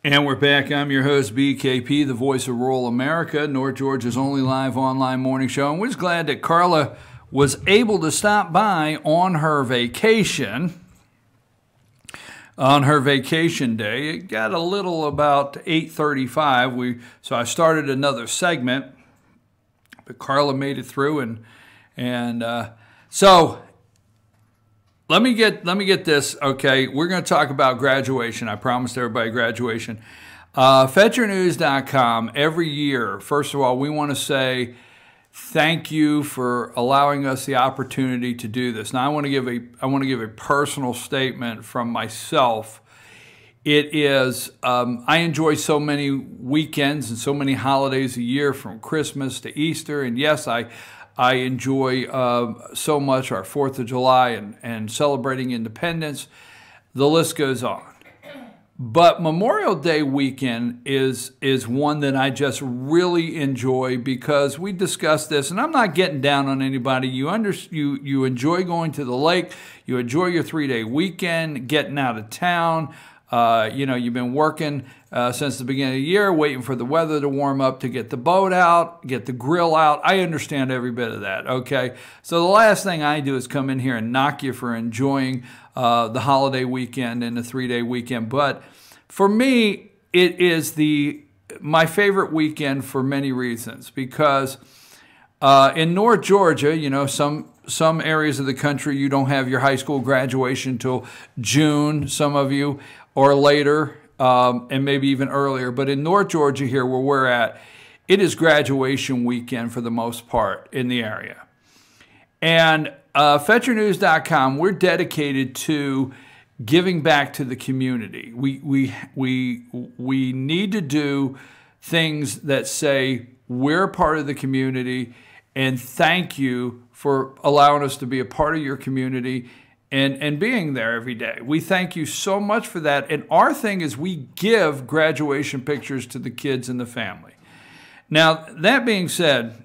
And we're back. I'm your host, BKP, the voice of rural America, North Georgia's only live online morning show. And we're just glad that Carla was able to stop by on her vacation. On her vacation day, it got a little about 8:35. So I started another segment, but Carla made it through, so let me get this. Okay, we're going to talk about graduation. I promised everybody graduation. FetcherNews.com every year. First of all, we want to say thank you for allowing us the opportunity to do this. Now, I want to give a personal statement from myself. It is I enjoy so many weekends and so many holidays a year, from Christmas to Easter, and yes, I enjoy so much our 4th of July and celebrating independence. The list goes on. But Memorial Day weekend is one that I just really enjoy, because we discussed this, and I'm not getting down on anybody. You enjoy going to the lake. You enjoy your 3-day weekend, getting out of town. You've been working since the beginning of the year, waiting for the weather to warm up to get the boat out, get the grill out. I understand every bit of that, okay? So the last thing I do is come in here and knock you for enjoying the holiday weekend and the 3-day weekend. But for me, it is my favorite weekend for many reasons, because in North Georgia, some areas of the country, you don't have your high school graduation till June, some of you, or later, and maybe even earlier. But in North Georgia here, where we're at, it is graduation weekend for the most part in the area. And FetcherNews.com, we're dedicated to giving back to the community. We need to do things that say we're a part of the community, and thank you for allowing us to be a part of your community and being there every day. We thank you so much for that. And our thing is we give graduation pictures to the kids and the family. Now, that being said,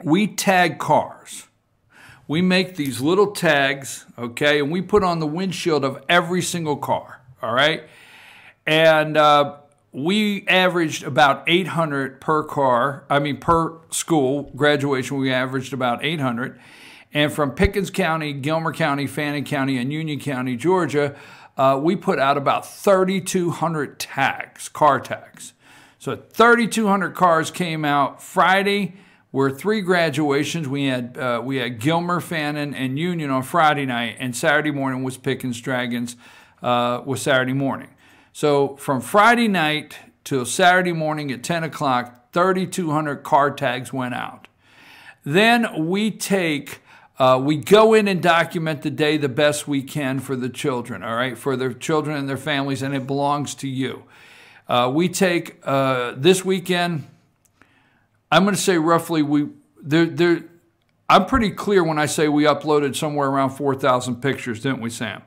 we tag cars. We make these little tags, okay, and we put on the windshield of every single car, all right? And we averaged about 800 per car. Per school graduation, we averaged about 800. And from Pickens County, Gilmer County, Fannin County, and Union County, Georgia, we put out about 3,200 tags, car tags. So 3,200 cars came out. Friday were 3 graduations. We had Gilmer, Fannin, and Union on Friday night, and Saturday morning was Pickens Dragons was Saturday morning. So from Friday night till Saturday morning at 10 o'clock, 3,200 car tags went out. Then we go in and document the day the best we can for the children, all right, for their children and their families, and it belongs to you. We take this weekend, I'm going to say roughly, I'm pretty clear when I say we uploaded somewhere around 4,000 pictures, didn't we, Sam?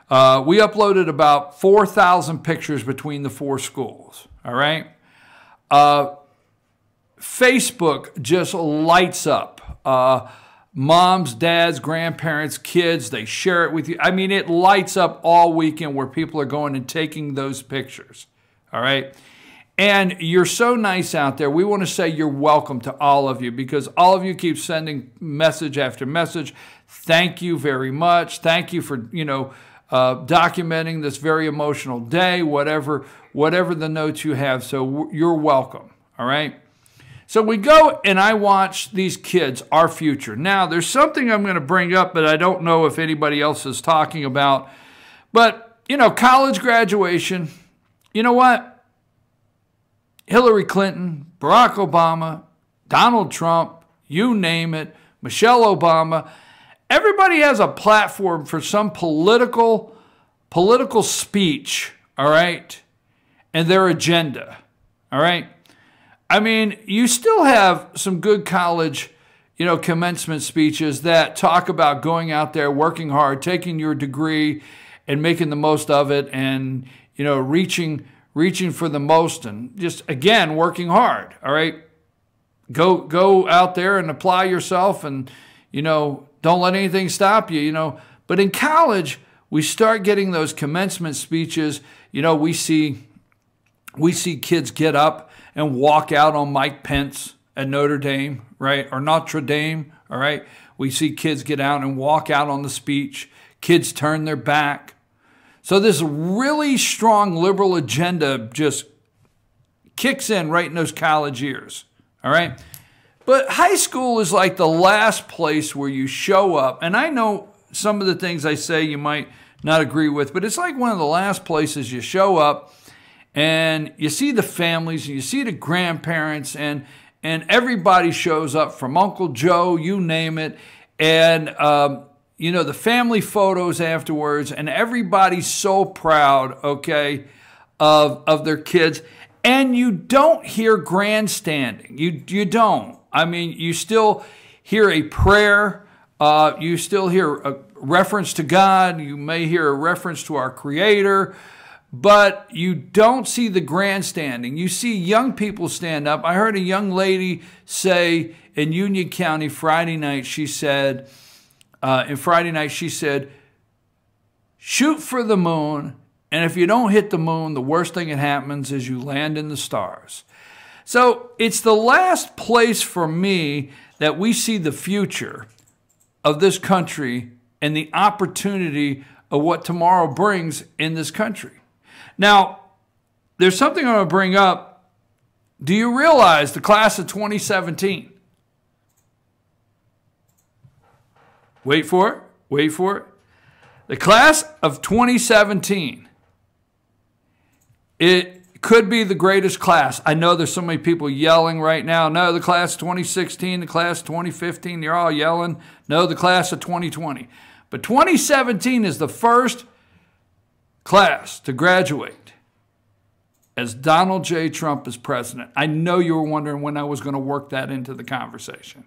We uploaded about 4,000 pictures between the 4 schools, all right? Facebook just lights up. Moms, dads, grandparents, kids, they share it with you. I mean, it lights up all weekend where people are going and taking those pictures, all right? And you're so nice out there. We want to say you're welcome to all of you, because all of you keep sending message after message. Thank you very much. Thank you for, documenting this very emotional day, whatever the notes you have. So you're welcome, all right? So we go and I watch these kids, our future. Now, there's something I'm going to bring up that I don't know if anybody else is talking about. But, college graduation, you know what? Hillary Clinton, Barack Obama, Donald Trump, you name it, Michelle Obama, everybody has a platform for some political speech, all right, and their agenda, all right? I mean, you still have some good college, commencement speeches that talk about going out there, working hard, taking your degree and making the most of it, and, reaching for the most, and just, again, working hard, all right? Go out there and apply yourself, and, don't let anything stop you, But in college, we start getting those commencement speeches. We see We see kids get up and walk out on Mike Pence at Notre Dame, right? Or Notre Dame, all right? We see kids get out and walk out on the speech. Kids turn their back. So this really strong liberal agenda just kicks in right in those college years, all right? But high school is like the last place where you show up. And I know some of the things I say you might not agree with, but it's like one of the last places you show up and you see the families, and you see the grandparents, and everybody shows up from Uncle Joe, you name it. And, you know, the family photos afterwards, and everybody's so proud, okay, of their kids. And you don't hear grandstanding. You don't. I mean, you still hear a prayer. You still hear a reference to God. You may hear a reference to our Creator. But you don't see the grandstanding. You see young people stand up. I heard a young lady say in Union County Friday night, she said, shoot for the moon. And if you don't hit the moon, the worst thing that happens is you land in the stars. So it's the last place for me that we see the future of this country and the opportunity of what tomorrow brings in this country. Now, there's something I'm going to bring up. Do you realize the class of 2017? Wait for it. Wait for it. The class of 2017. It could be the greatest class. I know there's so many people yelling right now. No, the class of 2016, the class of 2015, you're all yelling. No, the class of 2020. But 2017 is the first class to graduate as Donald J. Trump is president. I know you were wondering when I was going to work that into the conversation.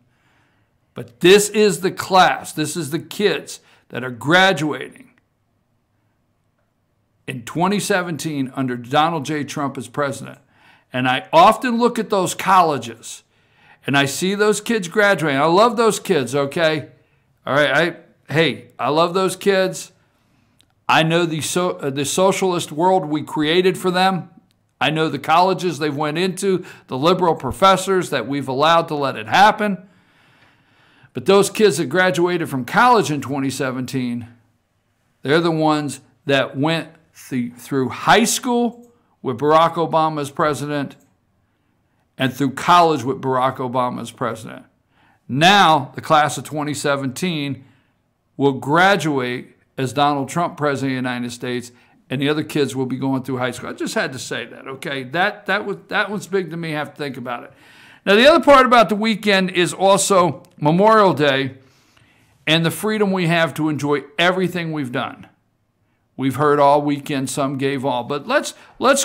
But this is the class. This is the kids that are graduating in 2017 under Donald J. Trump as president. And I often look at those colleges and I see those kids graduating. I love those kids, okay? All right, I love those kids. I know the socialist world we created for them. I know the colleges they went into, the liberal professors that we've allowed to let it happen. But those kids that graduated from college in 2017, they're the ones that went through high school with Barack Obama as president and through college with Barack Obama as president. Now, the class of 2017 will graduate as Donald Trump president of the United States, and the other kids will be going through high school. I just had to say that, okay? That one's big to me. I have to think about it. Now, the other part about the weekend is also Memorial Day and the freedom we have to enjoy everything we've done. We've heard all weekend, some gave all. But let's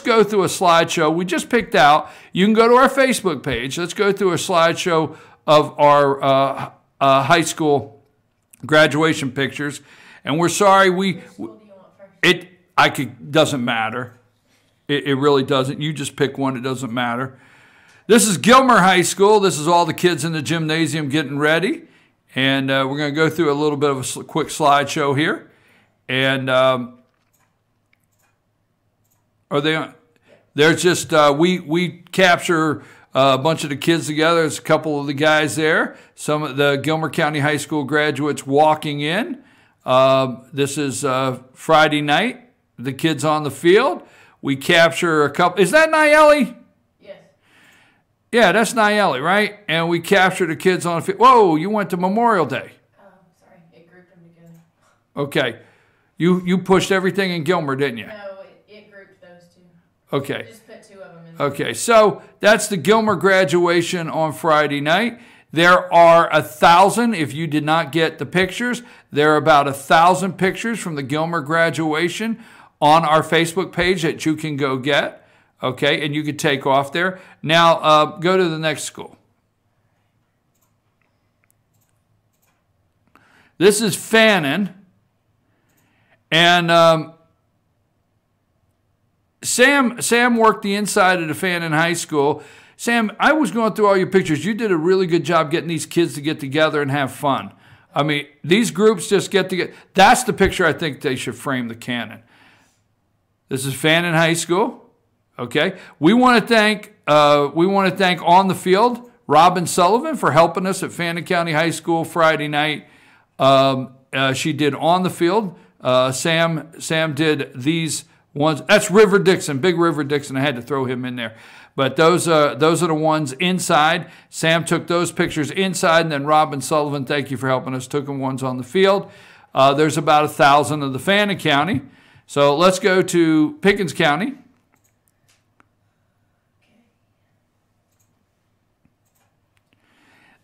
go through a slideshow we just picked out. You can go to our Facebook page. Let's go through a slideshow of our high school graduation pictures. And we're sorry, doesn't matter. It really doesn't. You just pick one, it doesn't matter. This is Gilmer High School. This is all the kids in the gymnasium getting ready. And we're going to go through a little bit of a quick slideshow here. And are they on? There's just, we capture a bunch of the kids together. There's a couple of the guys there. Some of the Gilmer County High School graduates walking in. This is Friday night. The kids on the field. We capture a couple. Is that Nayeli? Yes. Yeah, that's Nayeli, right? And we capture the kids on the field. Whoa, you went to Memorial Day. Sorry, it grouped them together. Okay. You pushed everything in Gilmer, didn't you? No, it grouped those two. Okay. Just put two of them in. Okay, so that's the Gilmer graduation on Friday night. There are 1,000, if you did not get the pictures, there are about 1,000 pictures from the Gilmer graduation on our Facebook page that you can go get, okay, and you can take off there. Now, go to the next school. This is Fannin, and Sam worked the inside of the Fannin High School. Sam, I was going through all your pictures. You did a really good job getting these kids to get together and have fun. I mean, these groups just get together. That's the picture I think they should frame the cannon. This is Fannin High School, Okay, we want to thank on the field Robin Sullivan for helping us at Fannin County High School Friday night. She did on the field. Sam did these ones. That's River Dixon, Big River Dixon. I had to throw him in there. But those are the ones inside. Sam took those pictures inside, and then Robin Sullivan, thank you for helping us, took them ones on the field. There's about 1,000 of the Fannin County. So let's go to Pickens County.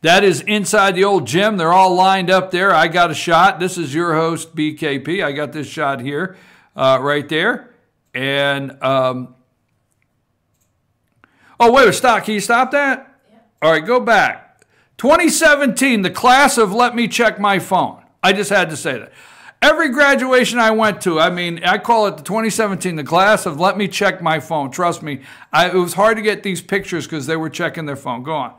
That is inside the old gym. They're all lined up there. I got a shot. This is your host, BKP. I got this shot here, right there. And, oh, wait, stop. Can you stop that? Yeah. All right, go back. 2017, the class of Let Me Check My Phone. I just had to say that. Every graduation I went to, I mean, I call it the 2017, the class of Let Me Check My Phone. Trust me, it was hard to get these pictures because they were checking their phone. Go on.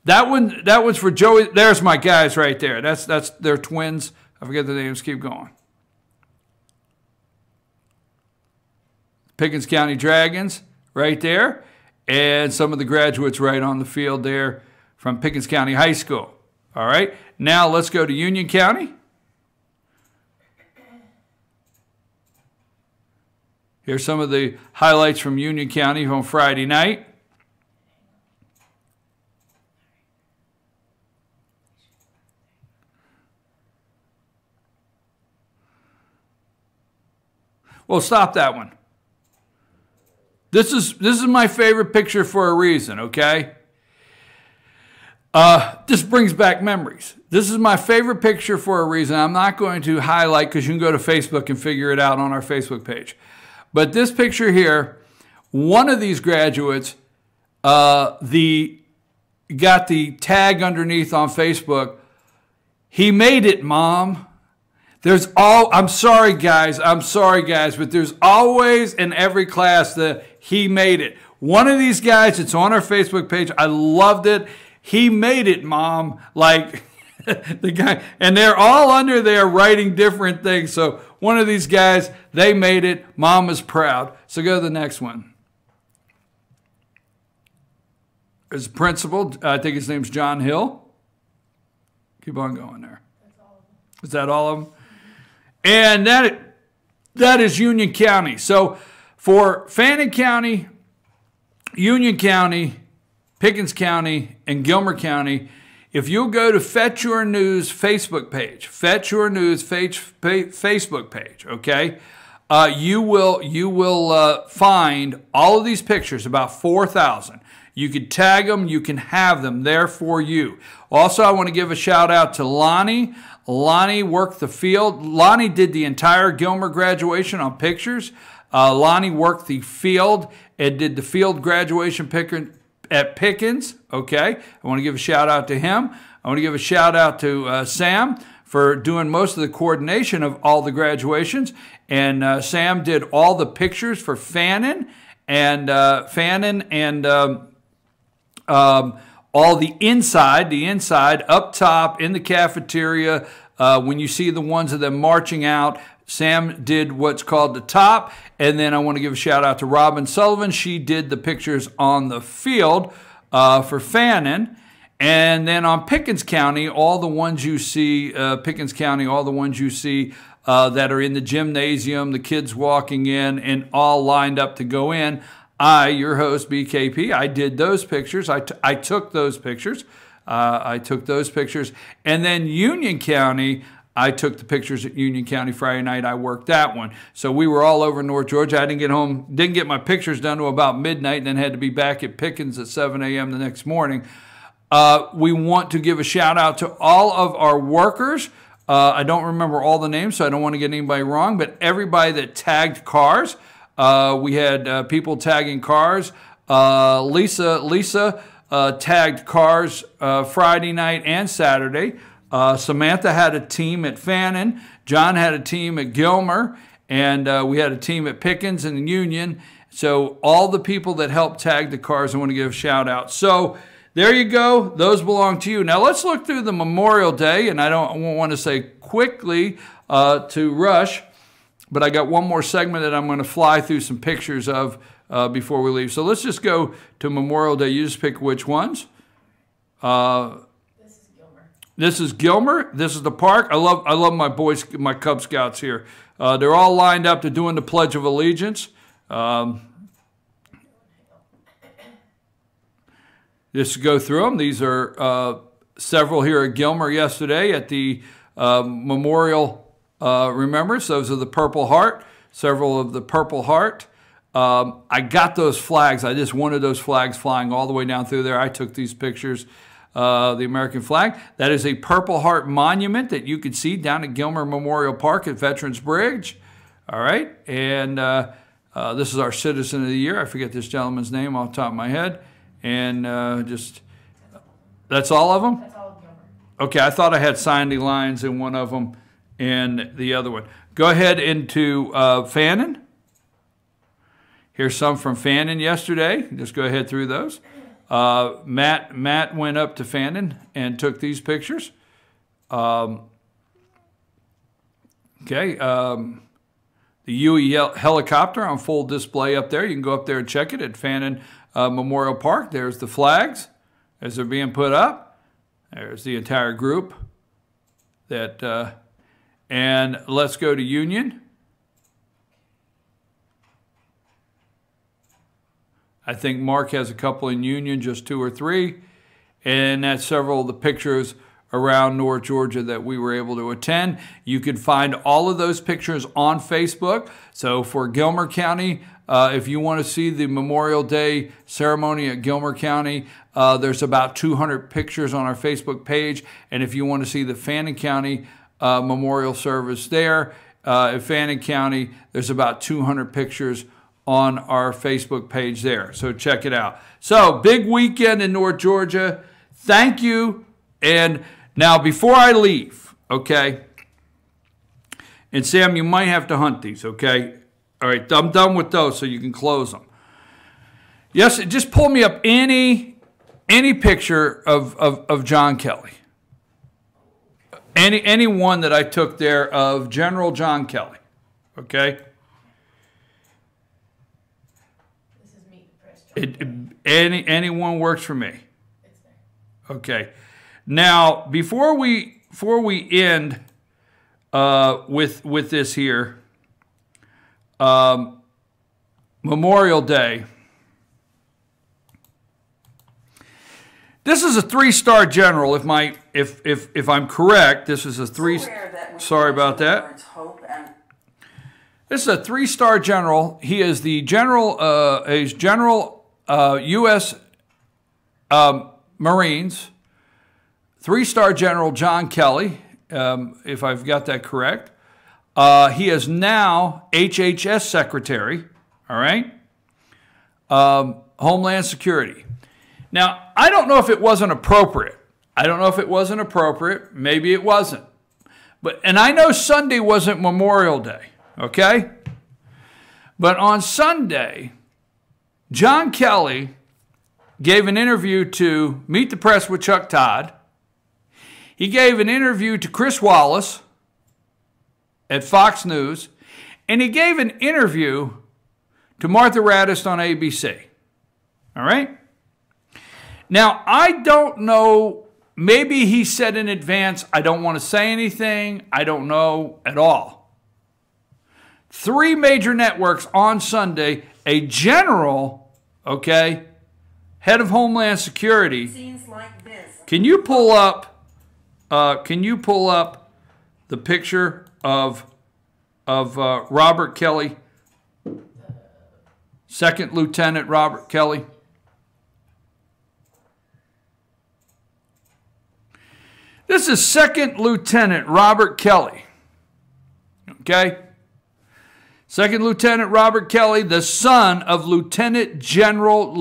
That one's for Joey. There's my guys right there. That's their twins. I forget the names. Keep going. Pickens County Dragons right there. And some of the graduates right on the field there from Pickens County High School. All right. Now let's go to Union County. Here's some of the highlights from Union County on Friday night. Well, stop that one. This is my favorite picture for a reason, okay? This brings back memories. This is my favorite picture for a reason. I'm not going to highlight because you can go to Facebook and figure it out on our Facebook page. But this picture here, one of these graduates got the tag underneath on Facebook. He made it, Mom. I'm sorry guys, but there's always in every class the he made it. One of these guys, it's on our Facebook page. I loved it. He made it, Mom. Like the guy, and they're all under there writing different things. So one of these guys, they made it. Mom is proud. So go to the next one. There's a principal. I think his name's John Hill. Keep on going there. Is that all of them? And that is Union County. So for Fannin County, Union County, Pickens County, and Gilmer County, if you'll go to Fetch Your News Facebook page, Fetch Your News Facebook page, okay, you will find all of these pictures, about 4,000. You can tag them. You can have them there for you. Also, I want to give a shout out to Lonnie. Lonnie worked the field. Lonnie did the entire Gilmer graduation on pictures. Lonnie worked the field and did the field graduation at Pickens. Okay, I want to give a shout out to him. I want to give a shout out to Sam for doing most of the coordination of all the graduations. And Sam did all the pictures for Fannin and all the inside up top in the cafeteria. When you see the ones of them marching out, Sam did what's called the top. And then I want to give a shout out to Robin Sullivan. She did the pictures on the field for Fannin. And then on Pickens County, all the ones you see, that are in the gymnasium, the kids walking in and all lined up to go in. I, your host, BKP, I did those pictures. I took those pictures. And then Union County, I took the pictures at Union County Friday night. I worked that one. So we were all over North Georgia. I didn't get home, didn't get my pictures done to about midnight, and then had to be back at Pickens at 7 a.m. the next morning. We want to give a shout out to all of our workers. I don't remember all the names, so I don't want to get anybody wrong, but everybody that tagged cars. We had people tagging cars. Lisa tagged cars Friday night and Saturday. Samantha had a team at Fannin. John had a team at Gilmer. And we had a team at Pickens and Union. So all the people that helped tag the cars, I want to give a shout out. So there you go. Those belong to you. Now let's look through the Memorial Day. And I won't want to say quickly to rush. but I got one more segment that I'm going to fly through some pictures of before we leave. So let's just go to Memorial Day. You just pick which ones. This is Gilmer. This is Gilmer. This is the park. I love my boys, my Cub Scouts here. They're all lined up. They're doing the Pledge of Allegiance. Just go through them. These are several here at Gilmer yesterday at the Memorial Remembrance. Those are the Purple Heart. Several of the Purple Heart. I got those flags. I just wanted those flags flying all the way down through there. I took these pictures. The American flag. That is a Purple Heart monument that you can see down at Gilmer Memorial Park at Veterans Bridge. All right. And this is our Citizen of the Year. I forget this gentleman's name off the top of my head. And that's all of them? That's all of Gilmer. Okay, I thought I had Sandy Lines in one of them and the other one. Go ahead into Fannin. Here's some from Fannin yesterday. Just go ahead through those. Matt went up to Fannin and took these pictures. Okay. The Huey helicopter on full display up there. You can go up there and check it at Fannin Memorial Park. There's the flags as they're being put up. There's the entire group. And let's go to Union. I think Mark has a couple in Union, just 2 or 3. And that's several of the pictures around North Georgia that we were able to attend. You can find all of those pictures on Facebook. So for Gilmer County, if you want to see the Memorial Day ceremony at Gilmer County, there's about 200 pictures on our Facebook page. And if you want to see the Fannin County memorial service there, at Fannin County, there's about 200 pictures on our Facebook page there. So check it out. So big weekend in North Georgia. Thank you. And now before I leave, okay, and Sam, you might have to hunt these, okay? All right, I'm done with those so you can close them. Yes, just pull me up any picture of John Kelly. Any one that I took there of General John Kelly, okay? This is Meet the Press. Anyone works for me. It's there. Okay. Now, before we end with this here, Memorial Day. This is a 3-star general. If I'm correct, this is a 3. Sorry about that. This is a 3-star general. He is the general. He's General U.S. Marines. 3-star General John Kelly, if I've got that correct. He is now HHS Secretary, all right? Homeland Security. Now, I don't know if it wasn't appropriate. Maybe it wasn't. And I know Sunday wasn't Memorial Day, okay? But on Sunday, John Kelly gave an interview to Meet the Press with Chuck Todd. He gave an interview to Chris Wallace at Fox News, and he gave an interview to Martha Raddatz on ABC. All right? Now, I don't know, maybe he said in advance, I don't want to say anything. I don't know at all. 3 major networks on Sunday, a general, okay, head of Homeland Security. Scenes like this. Can you pull up the picture of Robert Kelly, 2nd Lieutenant Robert Kelly? This is 2nd Lieutenant Robert Kelly, okay? 2nd Lieutenant Robert Kelly, the son of Lieutenant General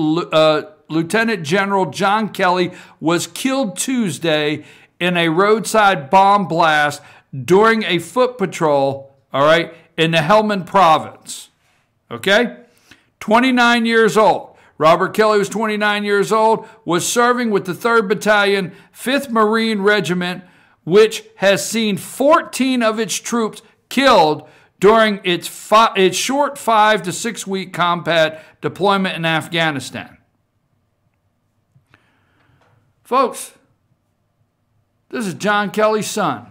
John Kelly, was killed Tuesday in a roadside bomb blast during a foot patrol, all right, in the Helmand province, okay? 29 years old. Robert Kelly was 29 years old, was serving with the 3rd Battalion, 5th Marine Regiment, which has seen 14 of its troops killed during its short 5 to 6 week combat deployment in Afghanistan. Folks, this is John Kelly's son.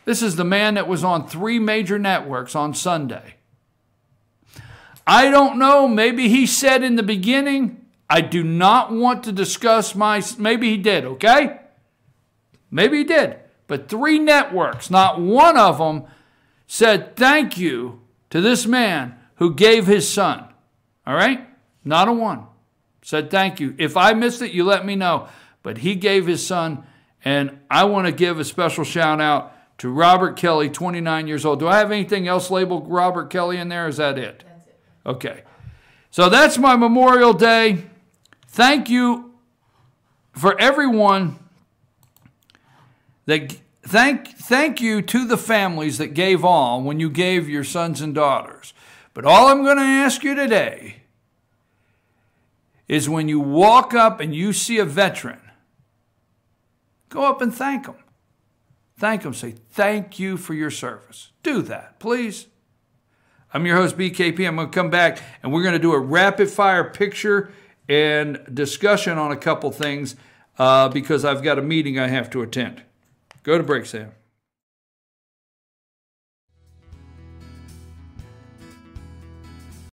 This is the man that was on 3 major networks on Sunday. I don't know, maybe he said in the beginning, I do not want to discuss maybe he did, okay? Maybe he did. But 3 networks, not one of them said thank you to this man who gave his son. All right? Not a one. Said thank you. If I missed it, you let me know. But he gave his son, and I want to give a special shout out to Robert Kelly, 29 years old. Do I have anything else labeled Robert Kelly in there? Is that it? That's it. Okay. So that's my Memorial Day. Thank you for everyone that thank you to the families that gave all when you gave your sons and daughters. But all I'm going to ask you today is when you walk up and you see a veteran, go up and thank them. Thank them. Say, thank you for your service. Do that, please. I'm your host, BKP. I'm going to come back, and we're going to do a rapid-fire picture and discussion on a couple things because I've got a meeting I have to attend. Go to break, Sam.